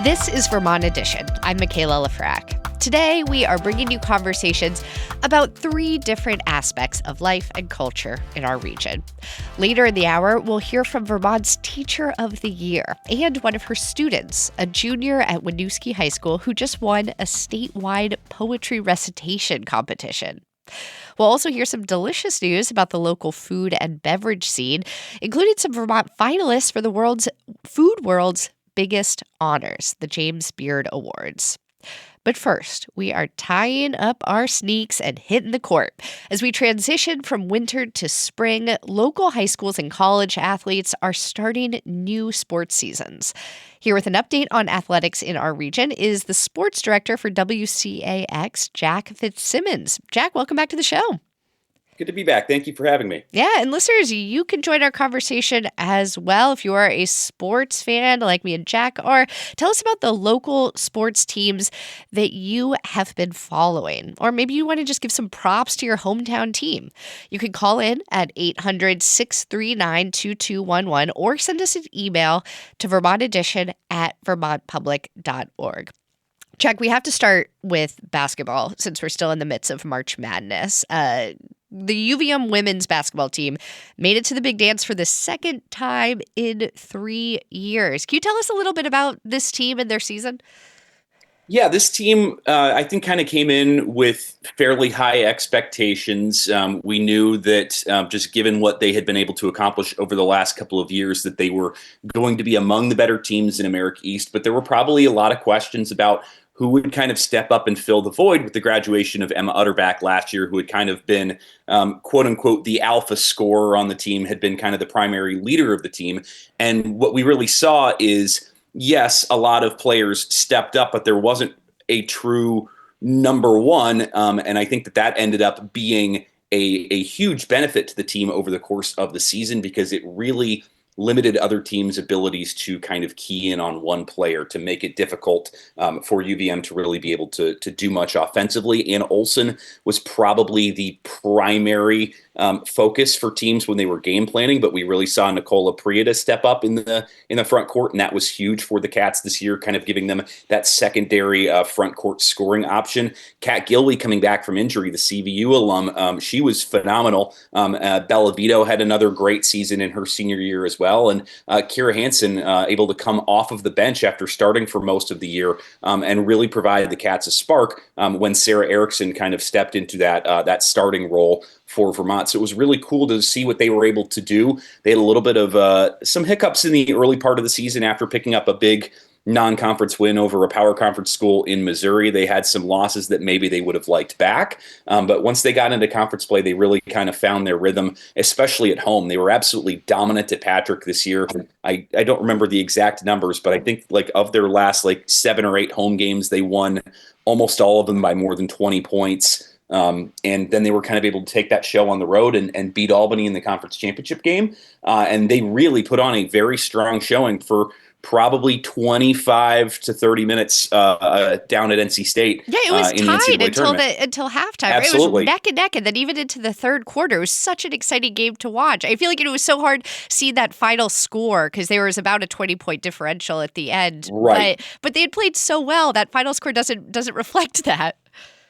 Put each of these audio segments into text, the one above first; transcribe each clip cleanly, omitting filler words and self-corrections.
This is Vermont Edition. I'm Michaela Lafrac. Today, we are bringing you conversations about three different aspects of life and culture in our region. Later in the hour, we'll hear from Vermont's Teacher of the Year and one of her students, a junior at Winooski High School who just won a statewide poetry recitation competition. We'll also hear some delicious news about the local food and beverage scene, including some Vermont finalists for the food world's biggest honors, the James Beard Awards. But first, we are tying up our sneaks and hitting the court. As we transition from winter to spring, local high schools and college athletes are starting new sports seasons. Here with an update on athletics in our region is the sports director for WCAX, Jack Fitzsimmons. Jack, welcome back to the show. Good to be back. Thank you for having me. Yeah, and listeners, you can join our conversation as well if you are a sports fan like me and Jack are. Tell us about the local sports teams that you have been following, or maybe you want to just give some props to your hometown team. You can call in at 800-639-2211 or send us an email to vermontedition@vermontpublic.org. Jack, we have to start with basketball since we're still in the midst of March Madness. The UVM women's basketball team made it to the big dance for the second time in 3 years. Can you tell us a little bit about this team and their season? Yeah, this team, I think, kind of came in with fairly high expectations. We knew that just given what they had been able to accomplish over the last couple of years, that they were going to be among the better teams in America East. But there were probably a lot of questions about who would kind of step up and fill the void with the graduation of Emma Utterback last year, who had kind of been, quote unquote, the alpha scorer on the team, had been kind of the primary leader of the team. And what we really saw is, yes, a lot of players stepped up, but there wasn't a true number one. And I think that ended up being a huge benefit to the team over the course of the season, because it really limited other teams' abilities to kind of key in on one player to make it difficult for UVM to really be able to do much offensively. And Olsen was probably the primary focus for teams when they were game planning, but we really saw Nicola Prieta step up in the front court, and that was huge for the Cats this year, kind of giving them that secondary front court scoring option. Kat Gilby coming back from injury, the CVU alum, she was phenomenal. Bella Vito had another great season in her senior year as well, and Kira Hansen able to come off of the bench after starting for most of the year and really provide the Cats a spark when Sarah Erickson kind of stepped into that starting role for Vermont. So it was really cool to see what they were able to do. They had a little bit of some hiccups in the early part of the season after picking up a big non-conference win over a power conference school in Missouri. They had some losses that maybe they would have liked back. But once they got into conference play, they really kind of found their rhythm, especially at home. They were absolutely dominant at Patrick this year. I don't remember the exact numbers, but I think of their last 7 or 8 home games, they won almost all of them by more than 20 points. And then they were kind of able to take that show on the road and beat Albany in the conference championship game. And they really put on a very strong showing for probably 25 to 30 minutes down at NC State. Yeah, it was tied until halftime. Absolutely. Right? It was neck and neck, and then even into the third quarter, it was such an exciting game to watch. I feel like it was so hard seeing that final score because there was about a 20-point differential at the end. Right. But they had played so well that final score doesn't reflect that.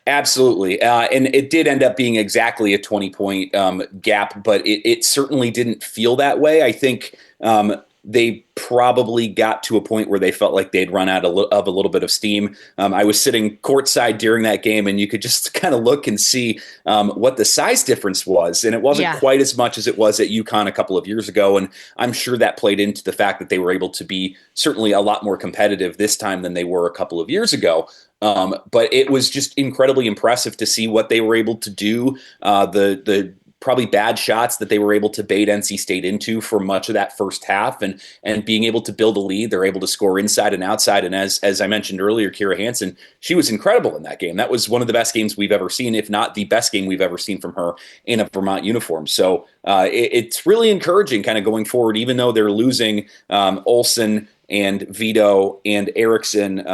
Absolutely. And it did end up being exactly a 20-point gap, but it certainly didn't feel that way. I think they probably got to a point where they felt like they'd run out of a little bit of steam. I was sitting courtside during that game, and you could just kind of look and see what the size difference was. And it wasn't quite as much as it was at UConn a couple of years ago. And I'm sure that played into the fact that they were able to be certainly a lot more competitive this time than they were a couple of years ago. But it was just incredibly impressive to see what they were able to do. The probably bad shots that they were able to bait NC State into for much of that first half, and being able to build a lead. They're able to score inside and outside. And as I mentioned earlier, Kira Hansen, she was incredible in that game. That was one of the best games we've ever seen, if not the best game we've ever seen from her in a Vermont uniform. So it's really encouraging kind of going forward, even though they're losing Olsen and Vito and Erickson,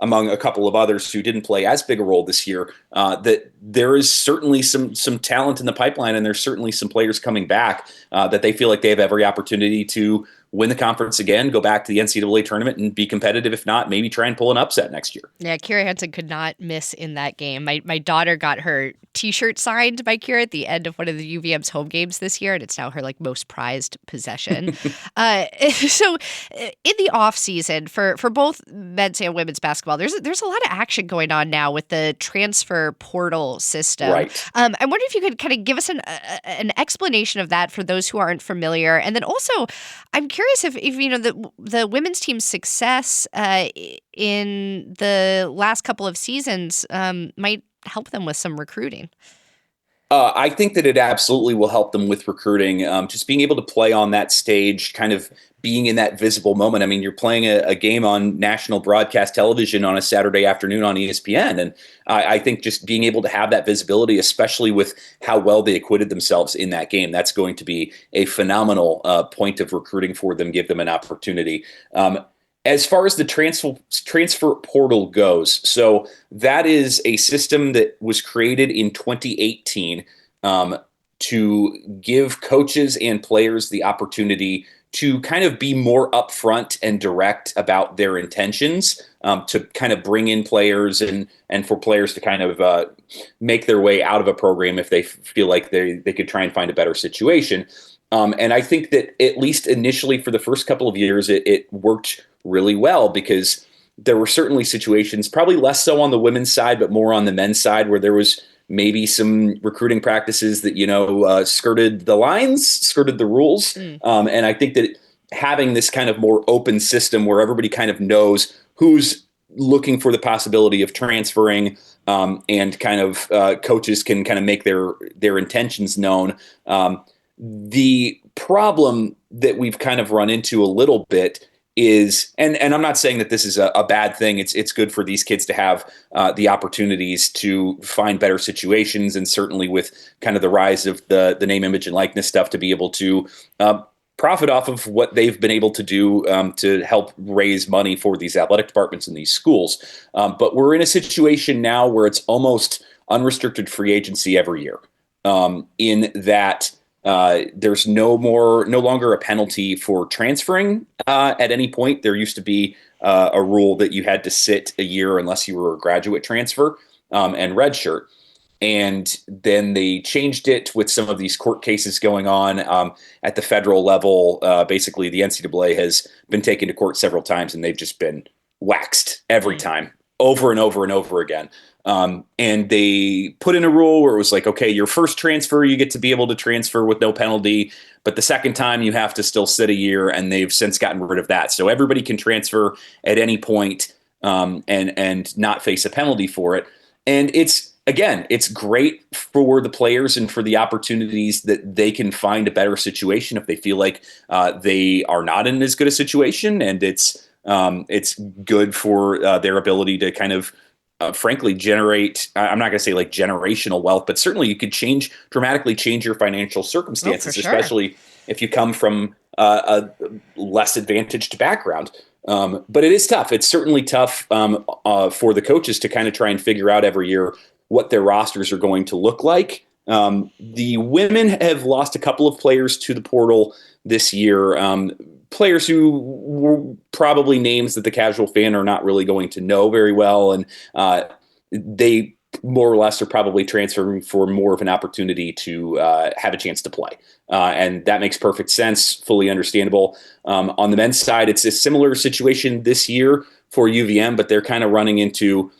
among a couple of others who didn't play as big a role this year, that there is certainly some talent in the pipeline, and there's certainly some players coming back that they feel like they have every opportunity to win the conference again, go back to the NCAA tournament and be competitive. If not, maybe try and pull an upset next year. Yeah, Kira Hansen could not miss in that game. My daughter got her T-shirt signed by Kira at the end of one of the UVM's home games this year, and it's now her most prized possession. So in the off season for both men's and women's basketball, there's a lot of action going on now with the transfer portal system. Right. I wonder if you could kind of give us an explanation of that for those who aren't familiar, and then also I'm curious if the women's team's success in the last couple of seasons might help them with some recruiting. I think that it absolutely will help them with recruiting. Just being able to play on that stage, kind of being in that visible moment. I mean, you're playing a game on national broadcast television on a Saturday afternoon on ESPN. And I think just being able to have that visibility, especially with how well they acquitted themselves in that game, that's going to be a phenomenal point of recruiting for them, give them an opportunity. As far as the transfer portal goes, so that is a system that was created in 2018 to give coaches and players the opportunity to kind of be more upfront and direct about their intentions, to kind of bring in players and for players to kind of make their way out of a program if they feel like they could try and find a better situation. And I think that at least initially for the first couple of years, it worked really well, because there were certainly situations, probably less so on the women's side, but more on the men's side, where there was maybe some recruiting practices that, skirted the lines, skirted the rules. And I think that having this kind of more open system where everybody kind of knows who's looking for the possibility of transferring, and kind of coaches can kind of make their intentions known. The problem that we've kind of run into a little bit is, and I'm not saying that this is a bad thing. It's good for these kids to have the opportunities to find better situations, and certainly with kind of the rise of the name, image, and likeness stuff, to be able to profit off of what they've been able to do to help raise money for these athletic departments in these schools. But we're in a situation now where it's almost unrestricted free agency every year, in that there's no longer a penalty for transferring at any point. There used to be a rule that you had to sit a year unless you were a graduate transfer, and redshirt. And then they changed it with some of these court cases going on at the federal level. Basically, the NCAA has been taken to court several times, and they've just been waxed every time, over and over and over again. And they put in a rule where it was like, okay, your first transfer, you get to be able to transfer with no penalty, but the second time you have to still sit a year, and they've since gotten rid of that. So everybody can transfer at any point, and not face a penalty for it. And it's great for the players and for the opportunities that they can find a better situation if they feel like they are not in as good a situation. And it's good for their ability to kind of frankly generate, I'm not going to say like generational wealth, but certainly you could dramatically change your financial circumstances, especially if you come from a less advantaged background. But it is tough. It's certainly tough for the coaches to kind of try and figure out every year what their rosters are going to look like. The women have lost a couple of players to the portal this year. Players who were probably names that the casual fan are not really going to know very well. And they more or less are probably transferring for more of an opportunity to have a chance to play. And that makes perfect sense, fully understandable. On the men's side, it's a similar situation this year for UVM, but they're kind of running into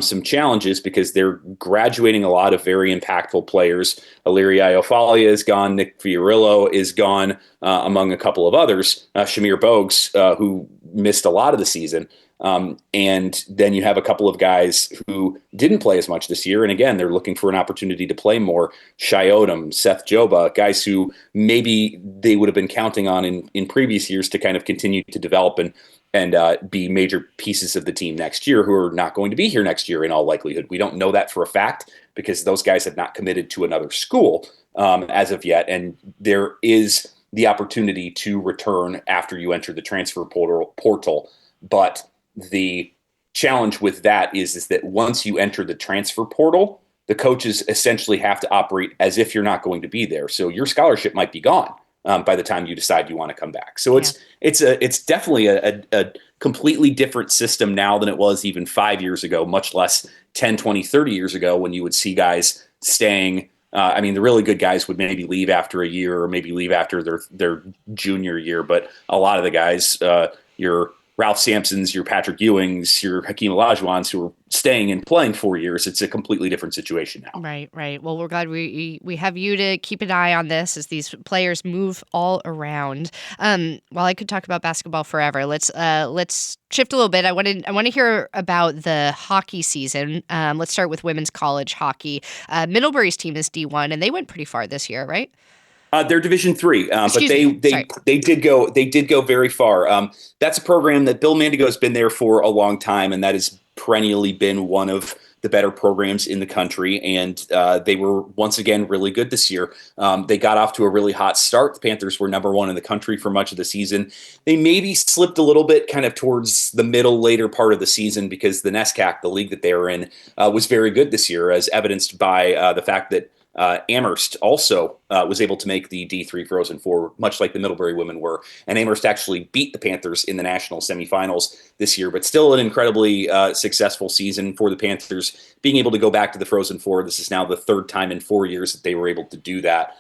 some challenges because they're graduating a lot of very impactful players. Illyria Iofalia is gone. Nick Fiorillo is gone, among a couple of others. Shamir Bogues, who missed a lot of the season. And then you have a couple of guys who didn't play as much this year. And again, they're looking for an opportunity to play more. Shai Odom, Seth Joba, guys who maybe they would have been counting on in previous years to kind of continue to develop and be major pieces of the team next year, who are not going to be here next year in all likelihood. We don't know that for a fact because those guys have not committed to another school as of yet. And there is the opportunity to return after you enter the transfer portal. But the challenge with that is that once you enter the transfer portal, the coaches essentially have to operate as if you're not going to be there. So your scholarship might be gone by the time you decide you want to come back. So it's definitely a completely different system now than it was even 5 years ago, much less 10, 20, 30 years ago when you would see guys staying. The really good guys would maybe leave after a year or maybe leave after their junior year. But a lot of the guys, your Ralph Sampsons, your Patrick Ewings, your Hakeem Olajuwons, who are staying and playing 4 years, it's a completely different situation now. Right. Well, we're glad we have you to keep an eye on this as these players move all around. While I could talk about basketball forever, let's shift a little bit. I want to hear about the hockey season. Let's start with women's college hockey. Middlebury's team is D1, and they went pretty far this year, right? They're Division III, but they did go very far. That's a program that Bill Mandigo has been there for a long time, and that has perennially been one of the better programs in the country. And they were once again really good this year. They got off to a really hot start. The Panthers were number one in the country for much of the season. They maybe slipped a little bit kind of towards the later part of the season because the NESCAC, the league that they were in, was very good this year, as evidenced by the fact that Amherst also was able to make the D3 Frozen Four, much like the Middlebury women were. And Amherst actually beat the Panthers in the national semifinals this year, but still an incredibly successful season for the Panthers, being able to go back to the Frozen Four. This is now the third time in 4 years that they were able to do that.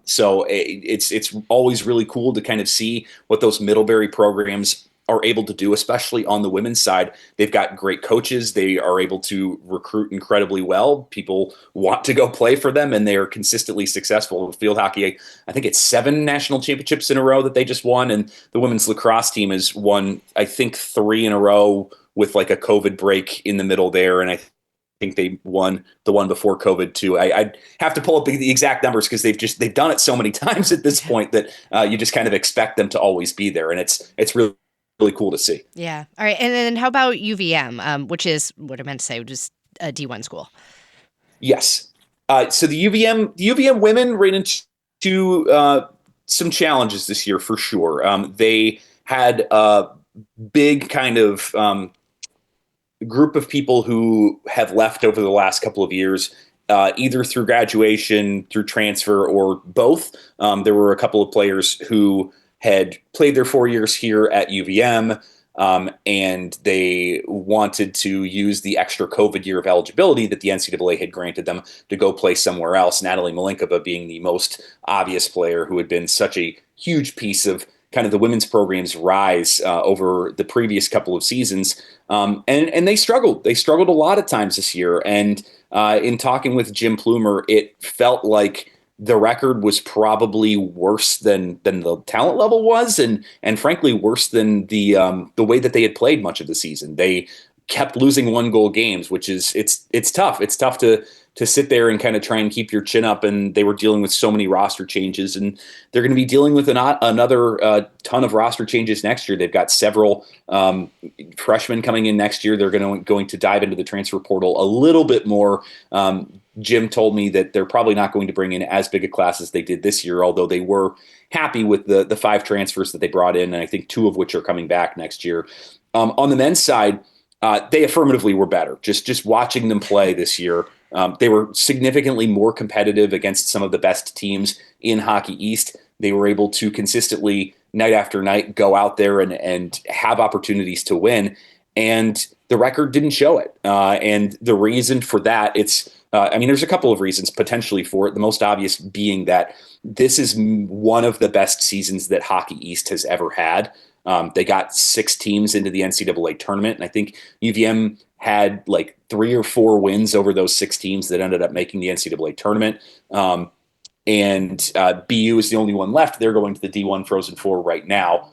So it's always really cool to kind of see what those Middlebury programs are able to do, especially on the women's side. They've got great coaches. They are able to recruit incredibly well. People want to go play for them, and they are consistently successful. Field hockey, I think it's 7 national championships in a row that they just won, and the women's lacrosse team has won, I think, 3 in a row with like a COVID break in the middle there, and I think they won the one before COVID too. I'd have to pull up the exact numbers because they've done it so many times at this point that you just kind of expect them to always be there, and it's really cool to see. Yeah. All right. And then how about UVM, which is what I meant to say, which is a D1 school? Yes. So the UVM women ran into some challenges this year for sure. They had a big kind of group of people who have left over the last couple of years, either through graduation, through transfer, or both. There were a couple of players who had played their 4 years here at UVM, and they wanted to use the extra COVID year of eligibility that the NCAA had granted them to go play somewhere else. Natalie Malinkova being the most obvious player who had been such a huge piece of kind of the women's program's rise over the previous couple of seasons. And they struggled. They struggled a lot of times this year. And in talking with Jim Plumer, it felt like the record was probably worse than the talent level was, and frankly worse than the way that they had played much of the season. They kept losing 1-goal games, which is it's tough. It's tough to sit there and kind of try and keep your chin up. And they were dealing with so many roster changes, and they're going to be dealing with another ton of roster changes next year. They've got several freshmen coming in next year. They're going to dive into the transfer portal a little bit more. Jim told me that they're probably not going to bring in as big a class as they did this year, although they were happy with the 5 transfers that they brought in, and I think 2 of which are coming back next year. On the men's side, they affirmatively were better. Just watching them play this year, they were significantly more competitive against some of the best teams in Hockey East. They were able to consistently, night after night, go out there and have opportunities to win, and the record didn't show it. And the reason for that, there's a couple of reasons potentially for it. The most obvious being that this is one of the best seasons that Hockey East has ever had. They got 6 teams into the NCAA tournament, and I think UVM had like 3 or 4 wins over those 6 teams that ended up making the NCAA tournament. And BU is the only one left. They're going to the D1 Frozen Four right now.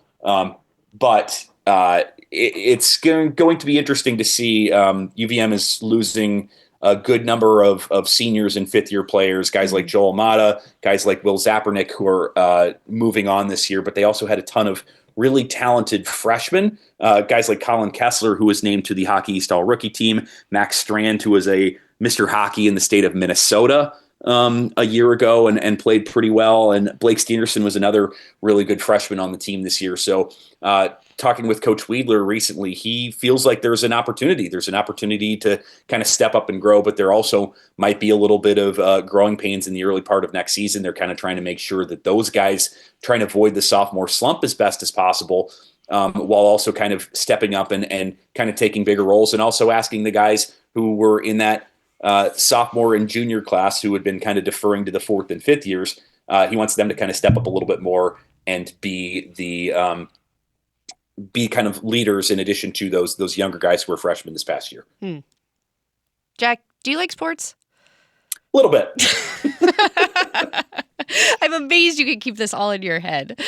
But it's going to be interesting to see. UVM is losing a good number of seniors and 5th-year players, guys like Joel Mata, guys like Will Zapernick, who are moving on this year. But they also had a ton of really talented freshmen, guys like Colin Kessler, who was named to the Hockey East All-Rookie team, Max Strand, who was a Mr. Hockey in the state of Minnesota, a year ago and played pretty well. And Blake Steenerson was another really good freshman on the team this year. So talking with Coach Weidler recently, he feels like there's an opportunity. There's an opportunity to kind of step up and grow, but there also might be a little bit of growing pains in the early part of next season. They're kind of trying to make sure that those guys trying to avoid the sophomore slump as best as possible, while also kind of stepping up and kind of taking bigger roles, and also asking the guys who were in that sophomore and junior class who had been kind of deferring to the fourth and fifth years. He wants them to kind of step up a little bit more and be kind of leaders in addition to those younger guys who were freshmen this past year. Jack, do you like sports? A little bit. I'm amazed you can keep this all in your head.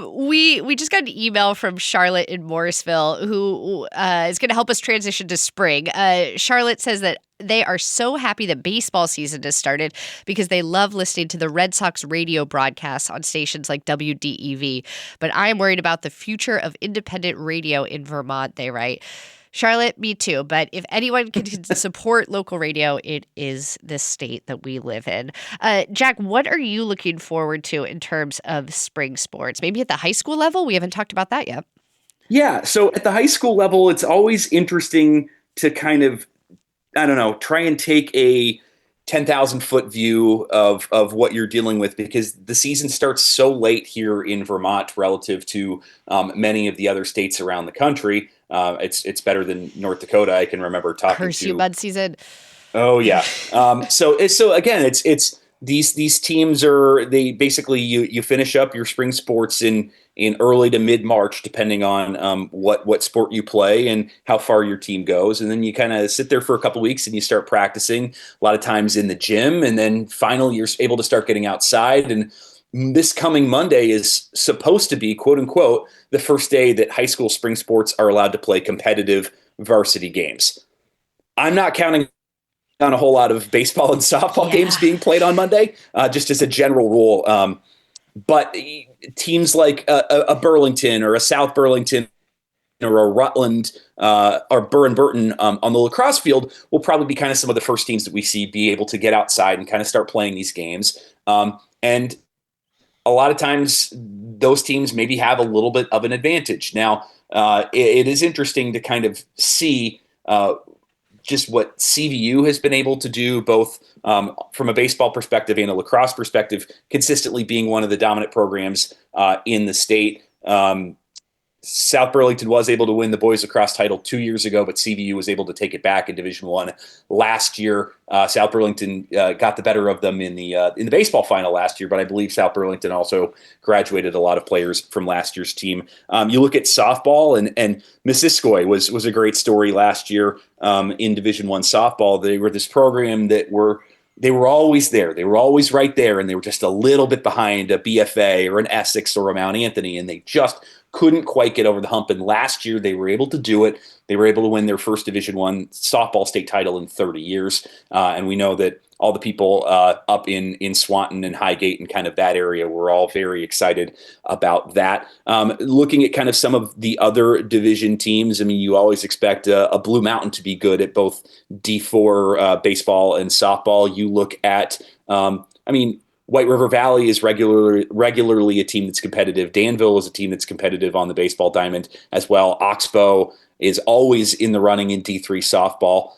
We just got an email from Charlotte in Morrisville who is going to help us transition to spring. Charlotte says that they are so happy that baseball season has started because they love listening to the Red Sox radio broadcasts on stations like WDEV. But I am worried about the future of independent radio in Vermont, they write. Charlotte, me too. But if anyone can support local radio, it is this state that we live in. Jack, what are you looking forward to in terms of spring sports? Maybe at the high school level? We haven't talked about that yet. Yeah. So at the high school level, it's always interesting to kind of, I don't know, try and take a 10,000-foot view of what you're dealing with, because the season starts so late here in Vermont relative to many of the other states around the country. It's better than North Dakota. I can remember talking Curse to you, mud season. Oh yeah. So again, it's these teams they basically you finish up your spring sports in early to mid March, depending on what sport you play and how far your team goes, and then you kind of sit there for a couple of weeks and you start practicing a lot of times in the gym, and then finally you're able to start getting outside. And this coming Monday is supposed to be, quote unquote, the first day that high school spring sports are allowed to play competitive varsity games. I'm not counting on a whole lot of baseball and softball games being played on Monday, just as a general rule. But teams like a Burlington or a South Burlington or a Rutland or Burr Burton on the lacrosse field will probably be kind of some of the first teams that we see be able to get outside and kind of start playing these games. And a lot of times those teams maybe have a little bit of an advantage. Now, it is interesting to kind of see just what CVU has been able to do, both from a baseball perspective and a lacrosse perspective, consistently being one of the dominant programs in the state. South Burlington was able to win the boys lacrosse title 2 years ago, but CVU was able to take it back in Division I last year. South Burlington got the better of them in the baseball final last year, but I believe South Burlington also graduated a lot of players from last year's team. You look at softball, and Missisquoi was a great story last year in Division I softball. They were this program that they were always there. They were always right there, and they were just a little bit behind a BFA or an Essex or a Mount Anthony, and they just couldn't quite get over the hump. And last year they were able to do it. They were able to win their first Division I softball state title in 30 years. And we know that all the people up in Swanton and Highgate and kind of that area were all very excited about that. Looking at kind of some of the other division teams, I mean, you always expect a Blue Mountain to be good at both D4 baseball and softball. You look at, White River Valley is regularly a team that's competitive. Danville is a team that's competitive on the baseball diamond as well. Oxbow is always in the running in D3 softball.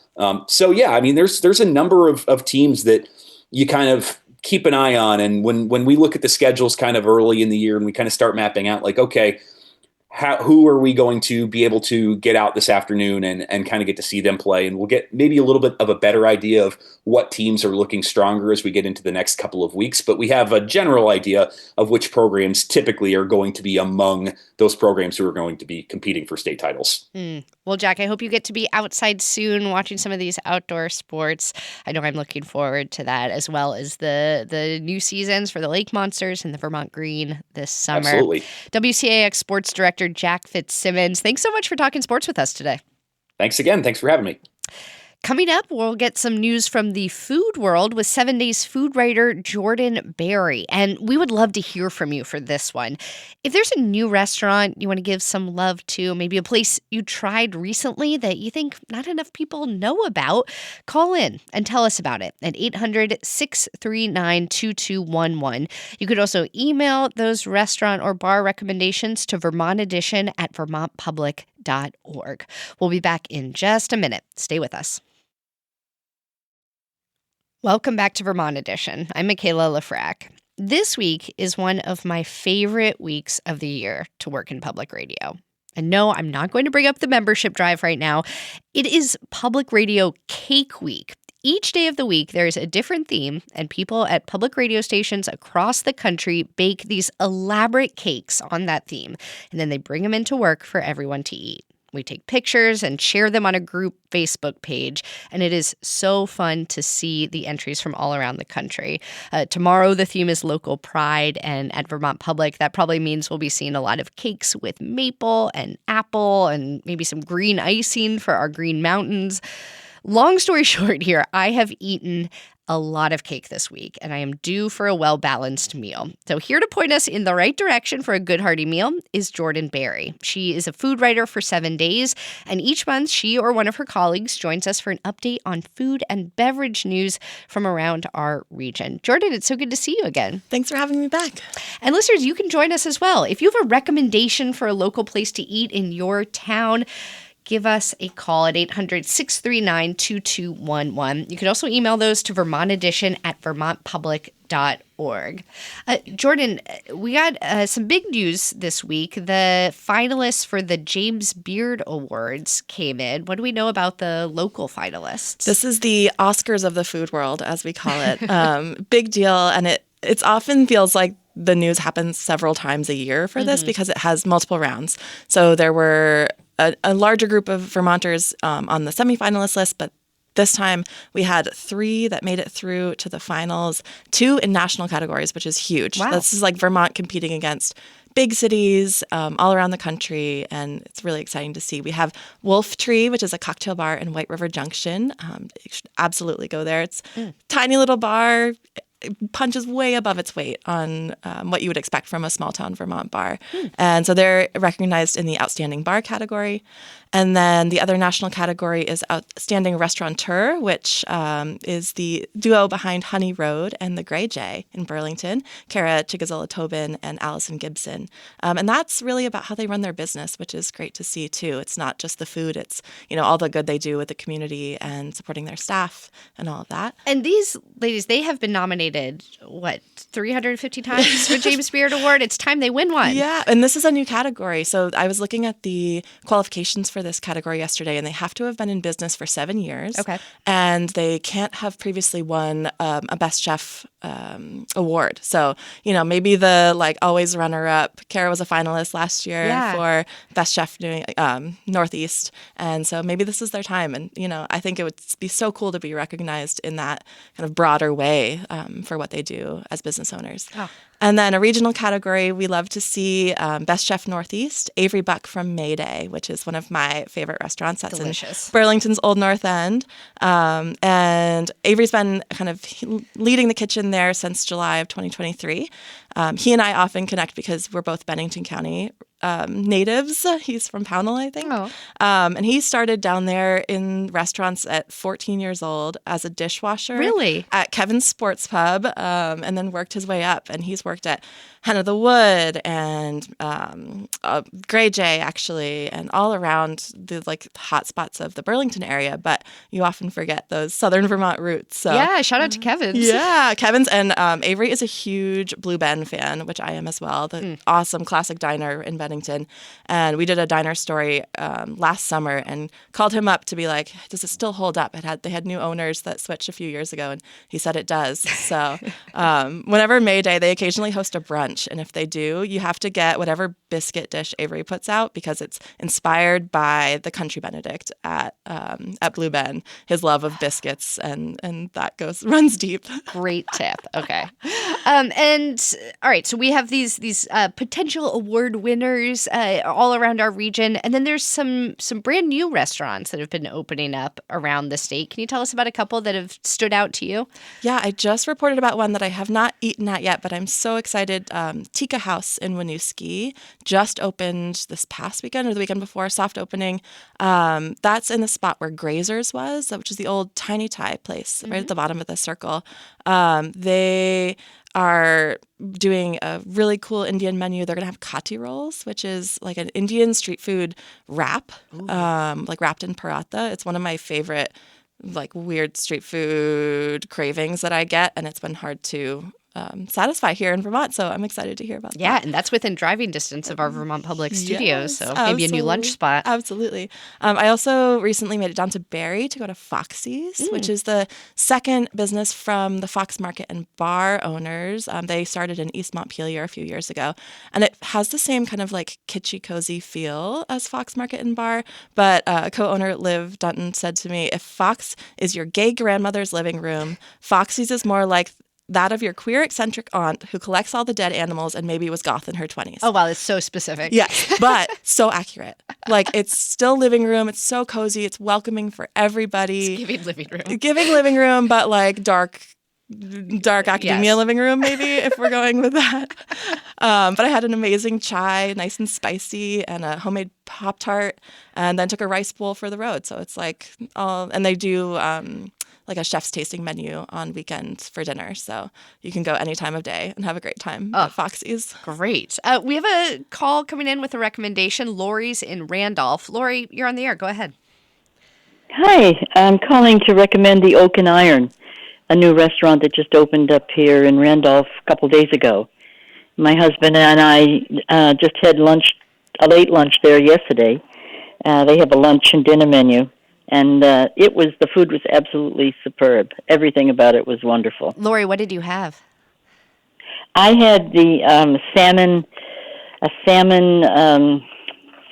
There's a number of teams that you kind of keep an eye on. And when we look at the schedules kind of early in the year and we kind of start mapping out like, okay, who are we going to be able to get out this afternoon and kind of get to see them play? And we'll get maybe a little bit of a better idea of what teams are looking stronger as we get into the next couple of weeks. But we have a general idea of which programs typically are going to be among those programs who are going to be competing for state titles. Well, Jack, I hope you get to be outside soon watching some of these outdoor sports. I know I'm looking forward to that, as well as the new seasons for the Lake Monsters and the Vermont Green this summer. Absolutely. WCAX Sports Director Jack Fitzsimmons, thanks so much for talking sports with us today. Thanks again. Thanks for having me. Coming up, we'll get some news from the food world with 7 Days food writer Jordan Berry. And we would love to hear from you for this one. If there's a new restaurant you want to give some love to, maybe a place you tried recently that you think not enough people know about, call in and tell us about it at 800-639-2211. You could also email those restaurant or bar recommendations to vermontedition@vermontpublic.org. We'll be back in just a minute. Stay with us. Welcome back to Vermont Edition. I'm Michaela Lafrac. This week is one of my favorite weeks of the year to work in public radio. And no, I'm not going to bring up the membership drive right now. It is Public Radio Cake Week. Each day of the week, there's a different theme, and people at public radio stations across the country bake these elaborate cakes on that theme, and then they bring them into work for everyone to eat. We take pictures and share them on a group Facebook page, and it is so fun to see the entries from all around the country. Tomorrow, the theme is local pride, and at Vermont Public, that probably means we'll be seeing a lot of cakes with maple and apple and maybe some green icing for our green mountains. Long story short here, I have eaten a lot of cake this week, and I am due for a well-balanced meal. So here to point us in the right direction for a good hearty meal is Jordan Berry. She is a food writer for 7 Days, and each month she or one of her colleagues joins us for an update on food and beverage news from around our region. Jordan, it's so good to see you again. Thanks for having me back. And listeners, you can join us as well. If you have a recommendation for a local place to eat in your town, give us a call at 800-639-2211. You can also email those to vermontedition@vermontpublic.org. Jordan, we got some big news this week. The finalists for the James Beard Awards came in. What do we know about the local finalists? This is the Oscars of the food world, as we call it. Big deal, and it often feels like the news happens several times a year for this because it has multiple rounds. So there were a larger group of Vermonters on the semifinalist list, but this time we had 3 that made it through to the finals, 2 in national categories, which is huge. Wow. This is like Vermont competing against big cities all around the country, and it's really exciting to see. We have Wolf Tree, which is a cocktail bar in White River Junction. You should absolutely go there. It's a tiny little bar. It punches way above its weight on what you would expect from a small-town Vermont bar. And so they're recognized in the Outstanding Bar category. And then the other national category is Outstanding Restaurateur, which is the duo behind Honey Road and the Grey Jay in Burlington, Kara Chigazola-Tobin and Allison Gibson. And that's really about how they run their business, which is great to see, too. It's not just the food. It's, all the good they do with the community and supporting their staff and all of that. And these ladies, they have been nominated, 350 times for James Beard Award? It's time they win one. Yeah, and this is a new category. So I was looking at the qualifications for this category yesterday, and they have to have been in business for 7 years. Okay. And they can't have previously won a Best Chef award. So, maybe the always runner-up. Kara was a finalist last year for Best Chef Northeast. And so maybe this is their time. And, I think it would be so cool to be recognized in that kind of broader way for what they do as business owners. Oh. And then a regional category, we love to see Best Chef Northeast, Avery Buck from Mayday, which is one of my favorite restaurants. That's delicious. In Burlington's Old North End. And Avery's been kind of leading the kitchen there since July of 2023. He and I often connect because we're both Bennington County natives. He's from Pownell, I think. Oh. And he started down there in restaurants at 14 years old as a dishwasher. Really? At Kevin's Sports Pub, and then worked his way up. And he's worked at Hen of the Wood and Grey Jay, actually, and all around the hot spots of the Burlington area. But you often forget those Southern Vermont roots. So yeah, shout out to Kevin's. Yeah, Kevin's. And Avery is a huge Blue Ben fan, which I am as well. The awesome classic diner in Bennington. And we did a diner story last summer and called him up to be like, does it still hold up? They had new owners that switched a few years ago, and he said it does. So whenever May Day, they occasionally occasionally host a brunch. And if they do, you have to get whatever biscuit dish Avery puts out because it's inspired by the Country Benedict at Blue Ben, his love of biscuits, and that runs deep. Great tip. Okay. And all right, so we have these potential award winners all around our region, and then there's some brand new restaurants that have been opening up around the state. Can you tell us about a couple that have stood out to you? Yeah, I just reported about one that I have not eaten at yet, but I'm so excited. Tika House in Winooski just opened this past weekend or the weekend before, soft opening. That's in the spot where Grazer's was, which is the old Tiny Thai place right at the bottom of the circle. They are doing a really cool Indian menu. They're going to have kati rolls, which is like an Indian street food wrap, like wrapped in paratha. It's one of my favorite like weird street food cravings that I get, and it's been hard to satisfy here in Vermont. So I'm excited to hear about that. Yeah, and that's within driving distance of our Vermont Public Studios. Yes, so maybe a new lunch spot. Absolutely. I also recently made it down to Barrie to go to Foxy's, which is the second business from the Fox Market and Bar owners. They started in East Montpelier a few years ago, and it has the same kind of like kitschy, cozy feel as Fox Market and Bar. But co-owner Liv Dunton said to me, if Fox is your gay grandmother's living room, Foxy's is more like that of your queer eccentric aunt who collects all the dead animals and maybe was goth in her 20s. Oh, wow, that's so specific. Yes, but so accurate. Like, it's still living room. It's so cozy. It's welcoming for everybody. It's giving living room. Giving living room, but like dark academia living room, maybe, if we're going with that. But I had an amazing chai, nice and spicy, and a homemade Pop-Tart, and then took a rice bowl for the road. So it's like, and they do like a chef's tasting menu on weekends for dinner. So you can go any time of day and have a great time at Foxy's. Great. We have a call coming in with a recommendation. Lori's in Randolph. Lori, you're on the air. Go ahead. Hi. I'm calling to recommend the Oak and Iron, a new restaurant that just opened up here in Randolph a couple days ago. My husband and I just had a late lunch there yesterday. They have a lunch and dinner menu. And the food was absolutely superb. Everything about it was wonderful. Lori, what did you have? I had the salmon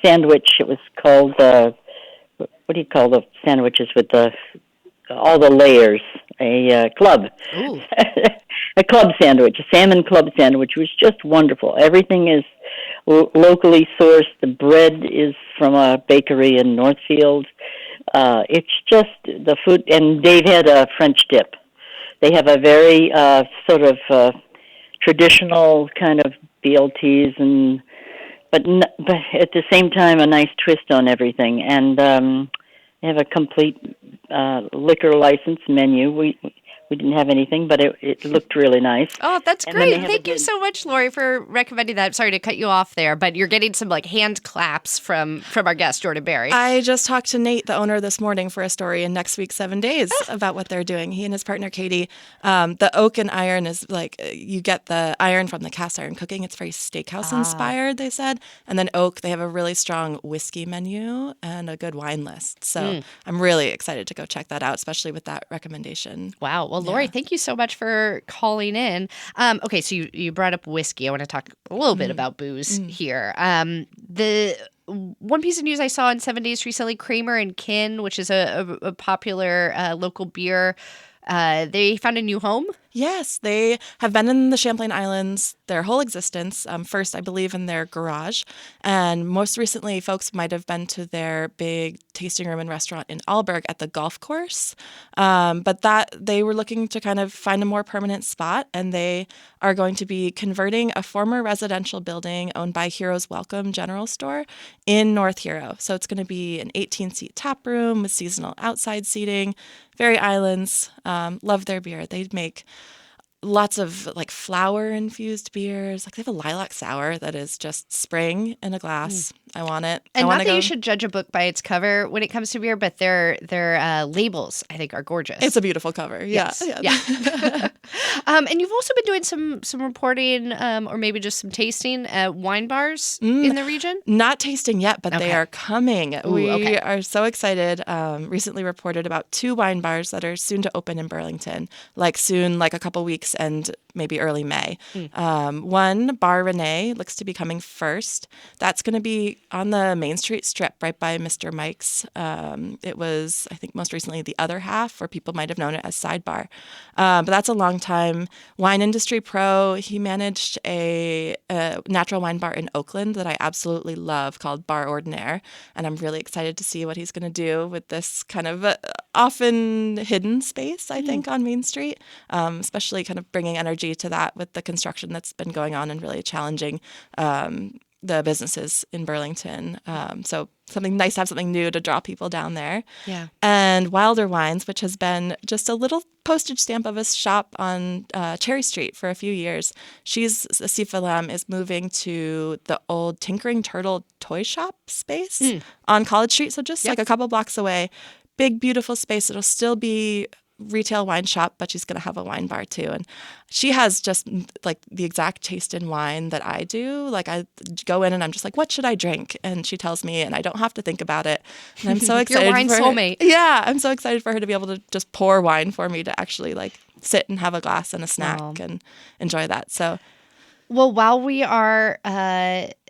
sandwich. It was called, what do you call the sandwiches with all the layers? A club. Ooh. A club sandwich, a salmon club sandwich was just wonderful. Everything is locally sourced. The bread is from a bakery in Northfield. It's just the food, and Dave had a French dip. They have a very sort of traditional kind of BLTs, but at the same time a nice twist on everything. And they have a complete liquor license menu. We didn't have anything, but it looked really nice. Oh, that's great. Thank you so much, Lori, for recommending that. Sorry to cut you off there, but you're getting some like hand claps from our guest, Jordan Barry. I just talked to Nate, the owner, this morning for a story in next week's 7 Days about what they're doing. He and his partner, Katie. The Oak and Iron is like, you get the iron from the cast iron cooking. It's very steakhouse inspired, they said. And then Oak, they have a really strong whiskey menu and a good wine list. So I'm really excited to go check that out, especially with that recommendation. Wow. Well, Lori, thank you so much for calling in. Okay, so you brought up whiskey. I want to talk a little bit about booze here. The one piece of news I saw in 7 Days recently, Kramer and Kin, which is a popular local beer, they found a new home. Yes, they have been in the Champlain Islands their whole existence. First, I believe, in their garage. And most recently, folks might have been to their big tasting room and restaurant in Alberg at the golf course. But that they were looking to kind of find a more permanent spot. And they are going to be converting a former residential building owned by Heroes Welcome General Store in North Hero. So it's going to be an 18-seat tap room with seasonal outside seating. Very islands. Love their beer. They make lots of like flower infused beers. Like they have a lilac sour that is just spring in a glass. I want it. And not that you should judge a book by its cover when it comes to beer, but their labels, I think, are gorgeous. It's a beautiful cover. Yes. Yeah. And you've also been doing some reporting, or maybe just some tasting at wine bars in the region? Not tasting yet, but Okay. they are coming. Ooh, We okay. are so excited. Recently reported about 2 wine bars that are soon to open in Burlington, like soon, like a couple weeks and maybe early May. One, Bar Renee, looks to be coming first. That's going to be on the Main Street Strip right by Mr. Mike's. It was, I think, most recently the other half, or people might have known it as Sidebar. But that's a long time wine industry pro. He managed a natural wine bar in Oakland that I absolutely love called Bar Ordinaire. And I'm really excited to see what he's going to do with this kind of often hidden space, I think, on Main Street, especially kind of bringing energy to that with the construction that's been going on and really challenging the businesses in Burlington. So something nice to have something new to draw people down there. Yeah. And Wilder Wines, which has been just a little postage stamp of a shop on Cherry Street for a few years. Sifa Lam is moving to the old Tinkering Turtle toy shop space on College Street. So just like a couple blocks away. Big, beautiful space. It'll still be retail wine shop, but she's going to have a wine bar too. And she has just like the exact taste in wine that I do. Like I go in and I'm just like, what should I drink? And she tells me, and I don't have to think about it. And I'm so excited. Your wine soulmate. Yeah, I'm so excited for her to be able to just pour wine for me to actually like sit and have a glass and a snack and enjoy that. So, well, while we are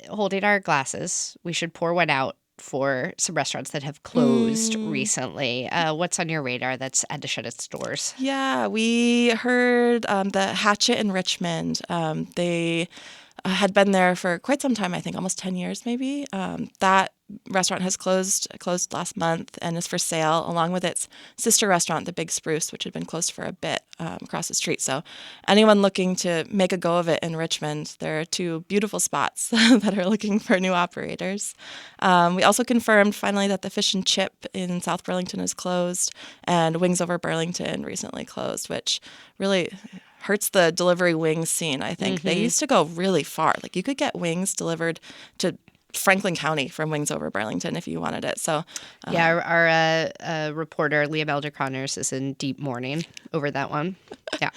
holding our glasses, we should pour one out for some restaurants that have closed recently. What's on your radar that's had to shut its doors? Yeah, we heard the Hatchet in Richmond. They had been there for quite some time, I think almost 10 years maybe. That restaurant has closed last month and is for sale, along with its sister restaurant, the Big Spruce, which had been closed for a bit across the street. So anyone looking to make a go of it in Richmond, there are 2 beautiful spots that are looking for new operators. We also confirmed finally that the Fish and Chip in South Burlington is closed, and Wings Over Burlington recently closed, which really hurts the delivery wings scene, I think. They used to go really far. Like you could get wings delivered to Franklin County from Wings Over Burlington if you wanted it. So yeah, our reporter, Liam Elder Connors, is in deep mourning over that one. Yeah.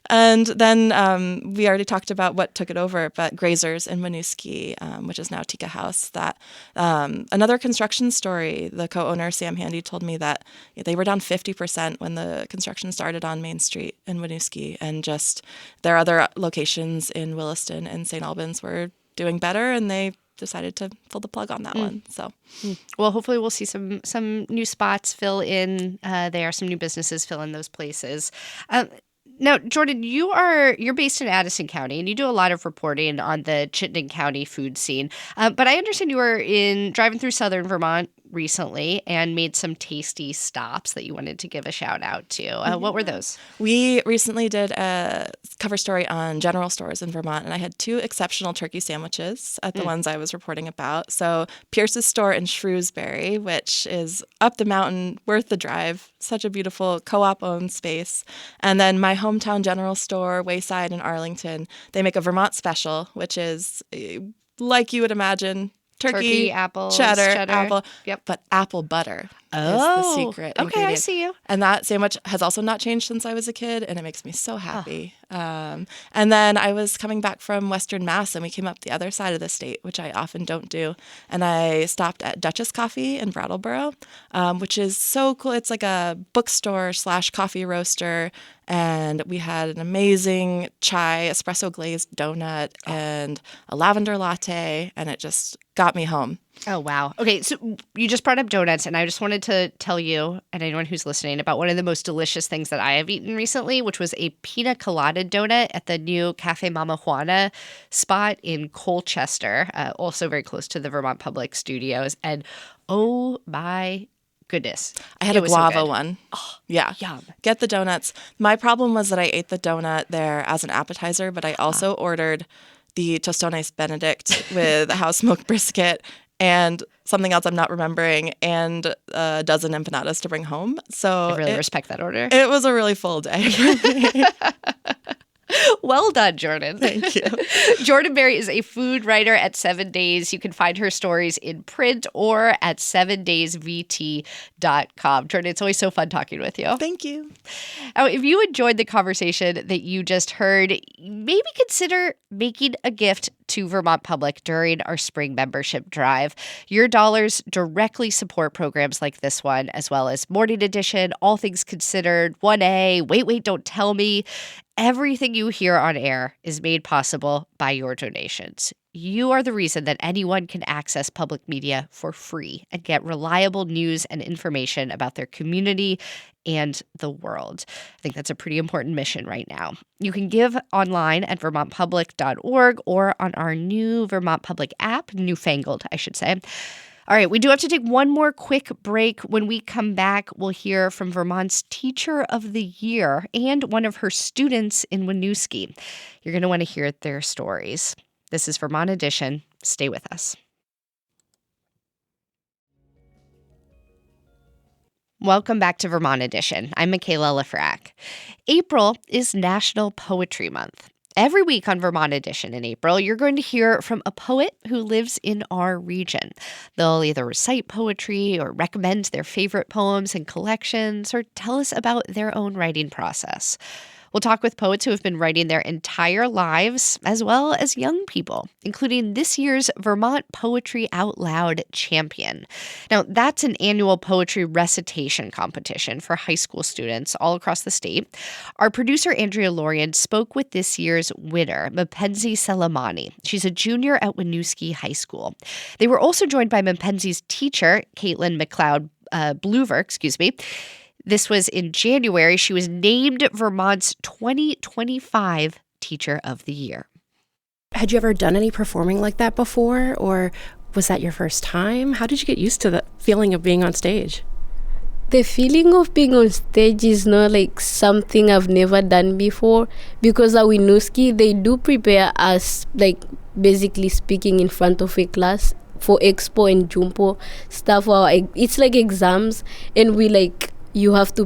And then we already talked about what took it over, but Grazers in Winooski, which is now Tika House, that another construction story. The co-owner, Sam Handy, told me that they were down 50% when the construction started on Main Street in Winooski, and just their other locations in Williston and St. Albans were doing better, and they decided to pull the plug on that one. So, well, hopefully we'll see some new spots fill in there, some new businesses fill in those places. Now, Jordan, you're based in Addison County, and you do a lot of reporting on the Chittenden County food scene. But I understand you were driving through southern Vermont recently and made some tasty stops that you wanted to give a shout out to. What were those? We recently did a cover story on general stores in Vermont, and I had 2 exceptional turkey sandwiches at the ones I was reporting about. So Pierce's store in Shrewsbury, which is up the mountain, worth the drive, such a beautiful co-op owned space. And then my hometown general store, Wayside in Arlington, they make a Vermont special, which is like you would imagine, turkey, apples, cheddar, apple, yep. but apple butter is the secret ingredient. Okay, I see you. And that sandwich has also not changed since I was a kid, and it makes me so happy. And then I was coming back from Western Mass, and we came up the other side of the state, which I often don't do. And I stopped at Duchess Coffee in Brattleboro, which is so cool. It's like a bookstore / coffee roaster. And we had an amazing chai espresso glazed donut and a lavender latte, and it just got me home. Oh, wow. Okay, so you just brought up donuts, and I just wanted to tell you and anyone who's listening about one of the most delicious things that I have eaten recently, which was a pina colada donut at the new Cafe Mama Juana spot in Colchester, also very close to the Vermont Public Studios. And oh my goodness. I had a guava one. Oh, yeah. Yum. Get the donuts. My problem was that I ate the donut there as an appetizer, but I also ordered the Tostones Benedict with a house smoked brisket and something else I'm not remembering, and a dozen empanadas to bring home. So I really respect that order. It was a really full day for me. Well done, Jordan. Thank you. Jordan Berry is a food writer at 7 Days. You can find her stories in print or at 7daysvt.com. Jordan, it's always so fun talking with you. Thank you. Now, if you enjoyed the conversation that you just heard, maybe consider making a gift to Vermont Public during our spring membership drive. Your dollars directly support programs like this one, as well as Morning Edition, All Things Considered, 1A, Wait, Don't Tell Me. Everything you hear on air is made possible by your donations. You are the reason that anyone can access public media for free and get reliable news and information about their community and the world. I think that's a pretty important mission right now. You can give online at vermontpublic.org or on our new Vermont Public app, newfangled, I should say. All right, we do have to take one more quick break. When we come back, we'll hear from Vermont's Teacher of the Year and one of her students in Winooski. You're going to want to hear their stories. This is Vermont Edition. Stay with us. Welcome back to Vermont Edition. I'm Michaela Lefrak. April is National Poetry Month. Every week on Vermont Edition in April, you're going to hear from a poet who lives in our region. They'll either recite poetry or recommend their favorite poems and collections or tell us about their own writing process. We'll talk with poets who have been writing their entire lives, as well as young people, including this year's Vermont Poetry Out Loud champion. Now, that's an annual poetry recitation competition for high school students all across the state. Our producer, Andrea Lorian, spoke with this year's winner, Mapenzi Selemani. She's a junior at Winooski High School. They were also joined by Mapenzi's teacher, Caitlin McLeod Bluver, This was in January. She was named Vermont's 2025 Teacher of the Year. Had you ever done any performing like that before, or was that your first time? How did you get used to the feeling of being on stage? The feeling of being on stage is not like something I've never done before, because at Winooski, they do prepare us like basically speaking in front of a class for Expo and Jumpo stuff. It's like exams, and you have to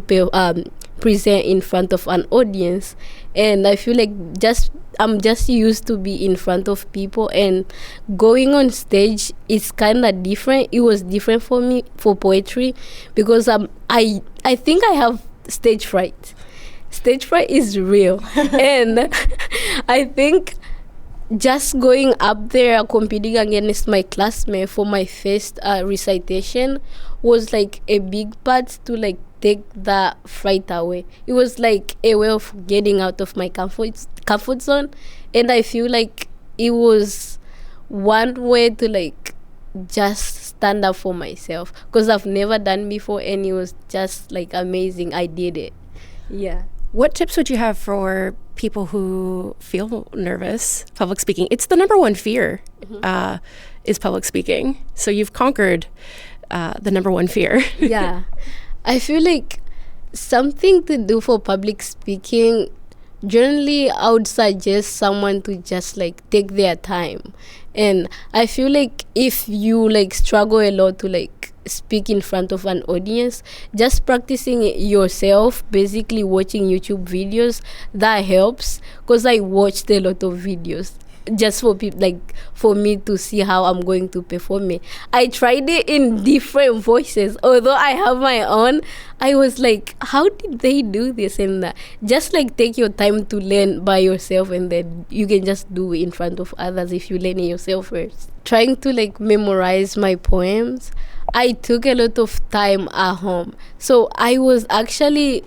present in front of an audience, and I feel like I'm just used to be in front of people, and going on stage is kind of different. It was different for me for poetry because I think I have stage fright. Stage fright is real, and I think just going up there competing against my classmate for my first recitation was like a big part to like take that fright away. It was like a way of getting out of my comfort zone, and I feel like it was one way to like just stand up for myself because I've never done before, and it was just like amazing. I did it. Yeah. What tips would you have for people who feel nervous public speaking? It's the number one fear, is public speaking. So you've conquered the number one fear. Yeah. I feel like something to do for public speaking, generally I would suggest someone to just like take their time. And I feel like if you like struggle a lot to like speak in front of an audience, just practicing it yourself, basically watching YouTube videos, that helps, because I watched a lot of videos just for people, like for me to see how I'm going to perform it. I tried it in different voices, although I have my own. I was like, how did they do this? And just like take your time to learn by yourself, and then you can just do it in front of others if you learn it yourself first. Trying to like memorize my poems, I took a lot of time at home, so I was actually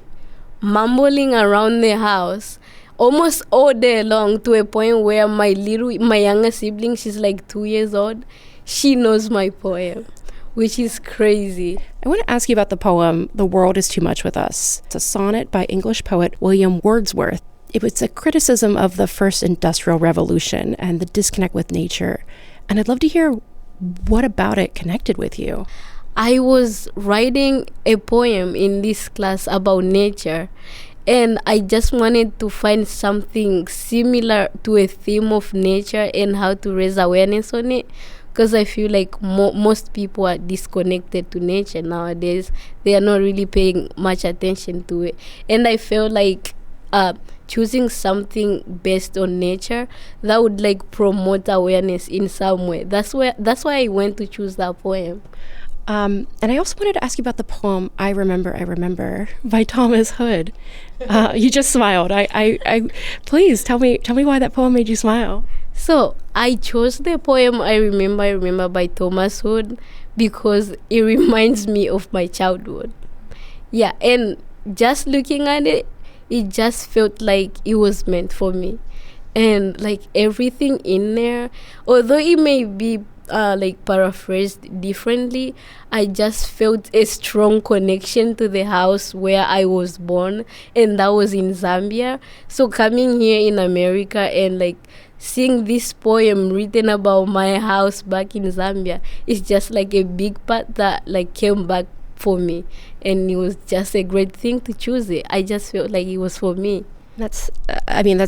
mumbling around the house almost all day long, to a point where my younger sibling, she's like 2 years old, she knows my poem, which is crazy. I want to ask you about the poem, The World is Too Much with Us. It's a sonnet by English poet William Wordsworth. It was a criticism of the first industrial revolution and the disconnect with nature. And I'd love to hear what about it connected with you. I was writing a poem in this class about nature, and I just wanted to find something similar to a theme of nature and how to raise awareness on it, because I feel like most people are disconnected to nature nowadays. They are not really paying much attention to it, and I felt like choosing something based on nature that would like promote awareness in some way. That's why I went to choose that poem. And I also wanted to ask you about the poem I Remember by Thomas Hood. You just smiled. I please tell me why that poem made you smile. So I chose the poem I Remember by Thomas Hood because it reminds me of my childhood. Yeah, and just looking at it, it just felt like it was meant for me. And like everything in there, although it may be like paraphrased differently, I just felt a strong connection to the house where I was born, and that was in Zambia. So coming here in America and like seeing this poem written about my house back in Zambia is just like a big part that like came back for me, and it was just a great thing to choose it. I just felt like it was for me. That's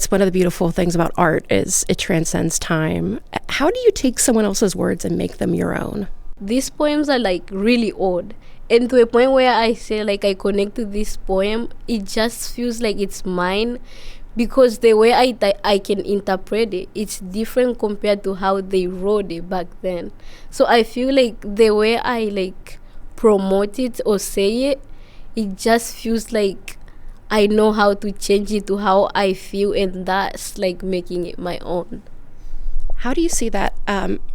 one of the beautiful things about art is it transcends time. How do you take someone else's words and make them your own? These poems are like really old, and to a point where I say like I connect to this poem, it just feels like it's mine, because the way I can interpret it, it's different compared to how they wrote it back then. So I feel like the way I like promote it or say it, it just feels like I know how to change it to how I feel, and that's like making it my own. How do you see that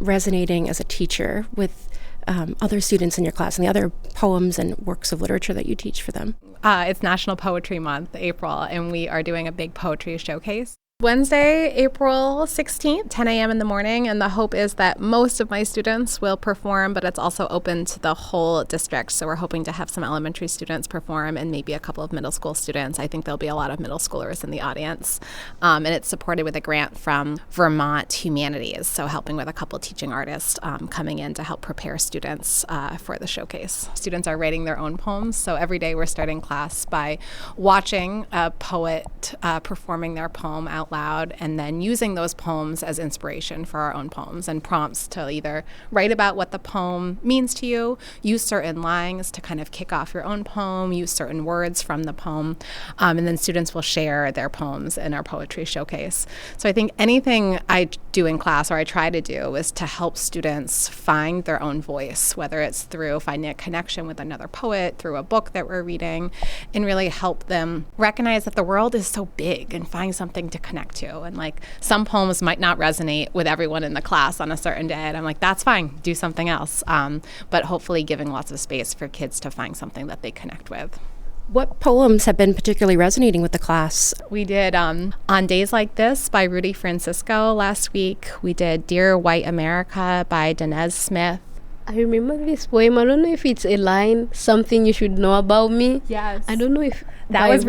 resonating as a teacher with other students in your class and the other poems and works of literature that you teach for them? It's National Poetry Month, April, and we are doing a big poetry showcase. Wednesday, April 16th, 10 a.m. in the morning, and the hope is that most of my students will perform, but it's also open to the whole district, so we're hoping to have some elementary students perform and maybe a couple of middle school students. I think there'll be a lot of middle schoolers in the audience, and it's supported with a grant from Vermont Humanities, so helping with a couple teaching artists coming in to help prepare students for the showcase. Students are writing their own poems, so every day we're starting class by watching a poet performing their poem out loud, and then using those poems as inspiration for our own poems and prompts to either write about what the poem means to you, use certain lines to kind of kick off your own poem, use certain words from the poem, and then students will share their poems in our poetry showcase. So I think anything I do in class, or I try to do, is to help students find their own voice, whether it's through finding a connection with another poet, through a book that we're reading, and really help them recognize that the world is so big and find something to connect to. And like some poems might not resonate with everyone in the class on a certain day, and I'm like, that's fine, do something else. But hopefully giving lots of space for kids to find something that they connect with. What poems have been particularly resonating with the class? We did On Days Like This by Rudy Francisco last week. We did Dear White America by Danez Smith. I remember this poem. I don't know if it's a line, something you should know about me. Yes. I don't know if that was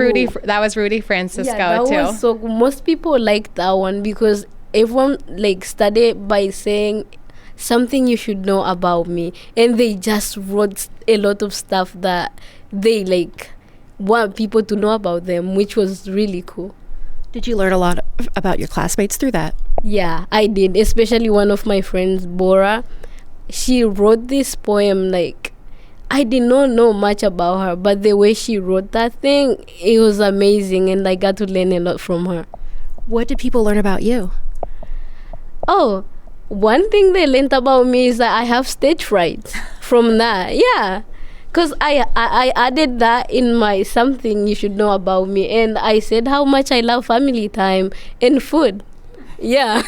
Rudy Francisco too. Was so most people liked that one because everyone like started by saying something you should know about me, and they just wrote a lot of stuff that they like want people to know about them, which was really cool. Did you learn a lot about your classmates through that? Yeah, I did, especially one of my friends, Bora. She wrote this poem, like, I did not know much about her, but the way she wrote that thing, it was amazing, and I got to learn a lot from her. What did people learn about you? Oh, one thing they learned about me is that I have stage fright from that. Yeah, because I added that in my something you should know about me, and I said how much I love family time and food. Yeah.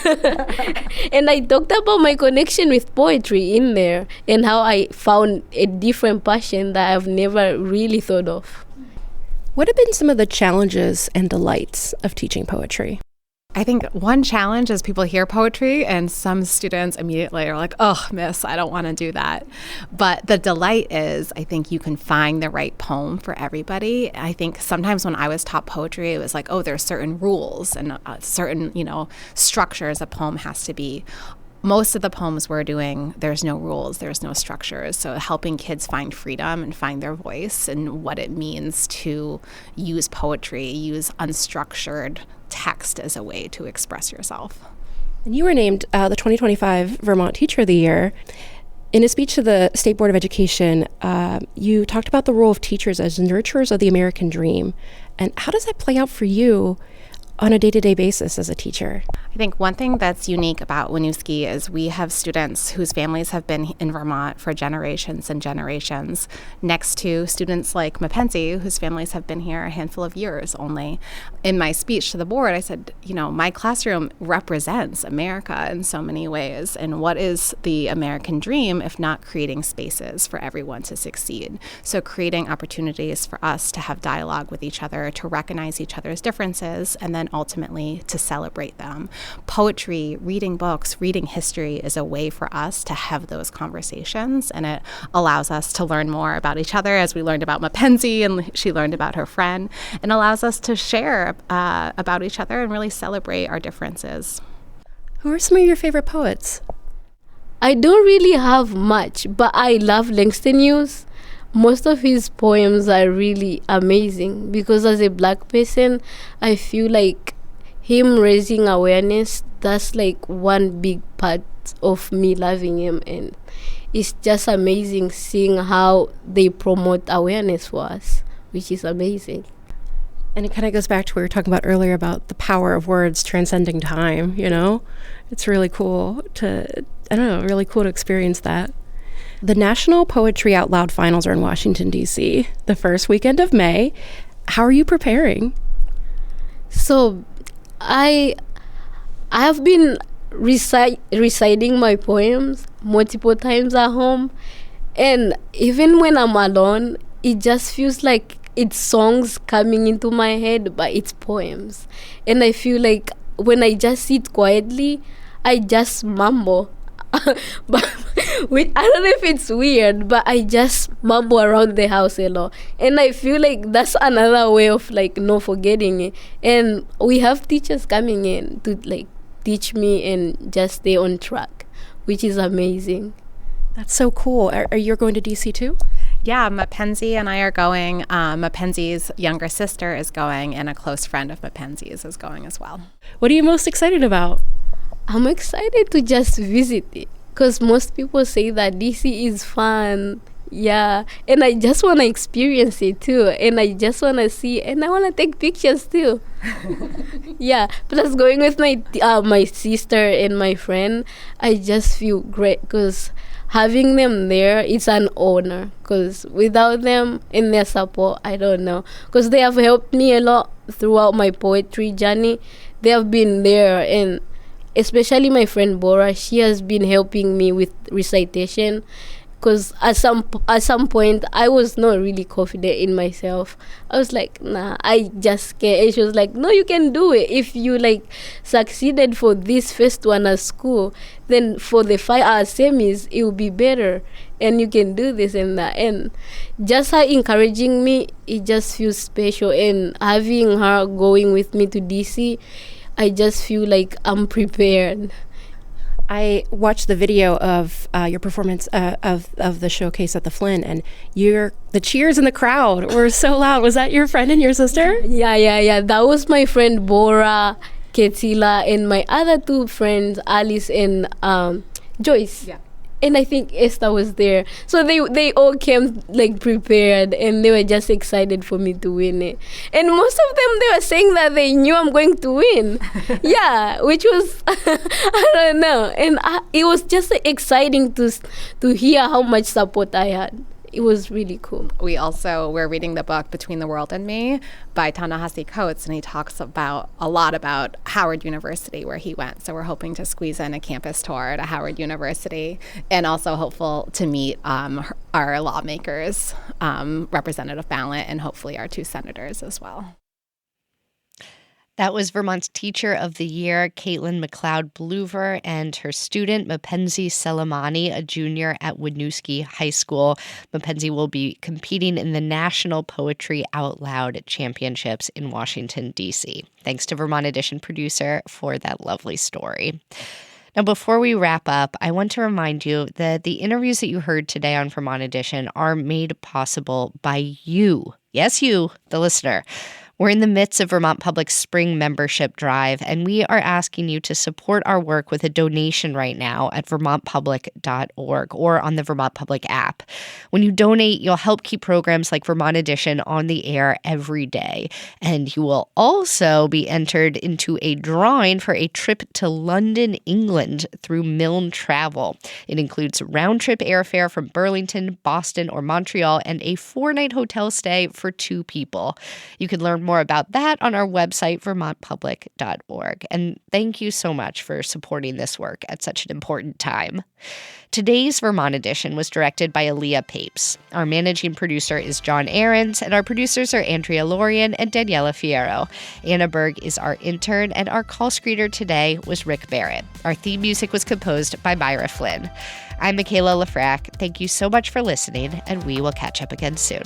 And I talked about my connection with poetry in there and how I found a different passion that I've never really thought of. What have been some of the challenges and delights of teaching poetry? I think one challenge is people hear poetry and some students immediately are like, oh, miss, I don't want to do that. But the delight is, I think you can find the right poem for everybody. I think sometimes when I was taught poetry, it was like, oh, there's certain rules and certain, structures a poem has to be. Most of the poems we're doing, there's no rules, there's no structures. So helping kids find freedom and find their voice and what it means to use poetry, use unstructured text as a way to express yourself. And you were named the 2025 Vermont Teacher of the Year. In a speech to the State Board of Education, you talked about the role of teachers as nurturers of the American dream. And how does that play out for you on a day-to-day basis as a teacher? I think one thing that's unique about Winooski is we have students whose families have been in Vermont for generations and generations, next to students like Mackenzie, whose families have been here a handful of years only. In my speech to the board, I said, my classroom represents America in so many ways. And what is the American dream if not creating spaces for everyone to succeed? So creating opportunities for us to have dialogue with each other, to recognize each other's differences, and then ultimately to celebrate them. Poetry, reading books, reading history is a way for us to have those conversations, and it allows us to learn more about each other, as we learned about Mackenzie and she learned about her friend, and allows us to share about each other and really celebrate our differences. Who are some of your favorite poets? I don't really have much, but I love Langston Hughes. Most of his poems are really amazing because as a Black person, I feel like him raising awareness, that's like one big part of me loving him. And it's just amazing seeing how they promote awareness for us, which is amazing. And it kind of goes back to what we were talking about earlier about the power of words transcending time, It's really cool really cool to experience that. The National Poetry Out Loud Finals are in Washington, D.C., the first weekend of May. How are you preparing? So I have been reciting my poems multiple times at home. And even when I'm alone, it just feels like it's songs coming into my head, but it's poems. And I feel like when I just sit quietly, I just mumble. But I don't know if it's weird, but I just mumble around the house a lot. And I feel like that's another way of not forgetting it. And we have teachers coming in to teach me and just stay on track, which is amazing. That's so cool. Are you going to DC too? Yeah, Mackenzie and I are going. Mackenzie's younger sister is going, and a close friend of Mackenzie's is going as well. What are you most excited about? I'm excited to just visit it because most people say that DC is fun. Yeah, and I just want to experience it too, and I just want to see, and I want to take pictures too. Yeah, plus going with my sister and my friend, I just feel great because having them there, it's an honor, because without them and their support, I don't know, because they have helped me a lot throughout my poetry journey. They have been there, and especially my friend Bora, she has been helping me with recitation, because at some point I was not really confident in myself. I was like, nah, I just can't. And she was like, no, you can do it. If you succeeded for this first one at school, then for the 5-hour semis it will be better, and you can do this and that. And just her encouraging me, it just feels special. And having her going with me to DC, I just feel like I'm prepared. I watched the video of your performance of the showcase at the Flynn, and the cheers in the crowd were so loud. Was that your friend and your sister? Yeah. That was my friend Bora, Ketila, and my other two friends, Alice and Joyce. Yeah. And I think Esther was there. So they all came prepared, and they were just excited for me to win it. And most of them, they were saying that they knew I'm going to win. Yeah, which was, I don't know. And it was just exciting to hear how much support I had. It was really cool. We're reading the book Between the World and Me by Ta-Nehisi Coates, and he talks a lot about Howard University, where he went. So we're hoping to squeeze in a campus tour at Howard University, and also hopeful to meet our lawmakers, Representative Ballant, and hopefully our 2 senators as well. That was Vermont's Teacher of the Year, Caitlin McLeod-Bluver, and her student, Mackenzie Selemani, a junior at Winooski High School. Mackenzie will be competing in the National Poetry Out Loud Championships in Washington, D.C. Thanks to Vermont Edition producer for that lovely story. Now, before we wrap up, I want to remind you that the interviews that you heard today on Vermont Edition are made possible by you. Yes, you, the listener. We're in the midst of Vermont Public's spring membership drive, and we are asking you to support our work with a donation right now at vermontpublic.org or on the Vermont Public app. When you donate, you'll help keep programs like Vermont Edition on the air every day, and you will also be entered into a drawing for a trip to London, England through Milne Travel. It includes round-trip airfare from Burlington, Boston, or Montreal, and a 4-night hotel stay for 2 people. You can learn more about that on our website, vermontpublic.org. And thank you so much for supporting this work at such an important time. Today's Vermont Edition was directed by Aaliyah Papes. Our managing producer is John Ahrens, and our producers are Andrea Lorian and Daniela Fierro. Anna Berg is our intern, and our call screener today was Rick Barrett. Our theme music was composed by Myra Flynn. I'm Michaela Lafrac. Thank you so much for listening, and we will catch up again soon.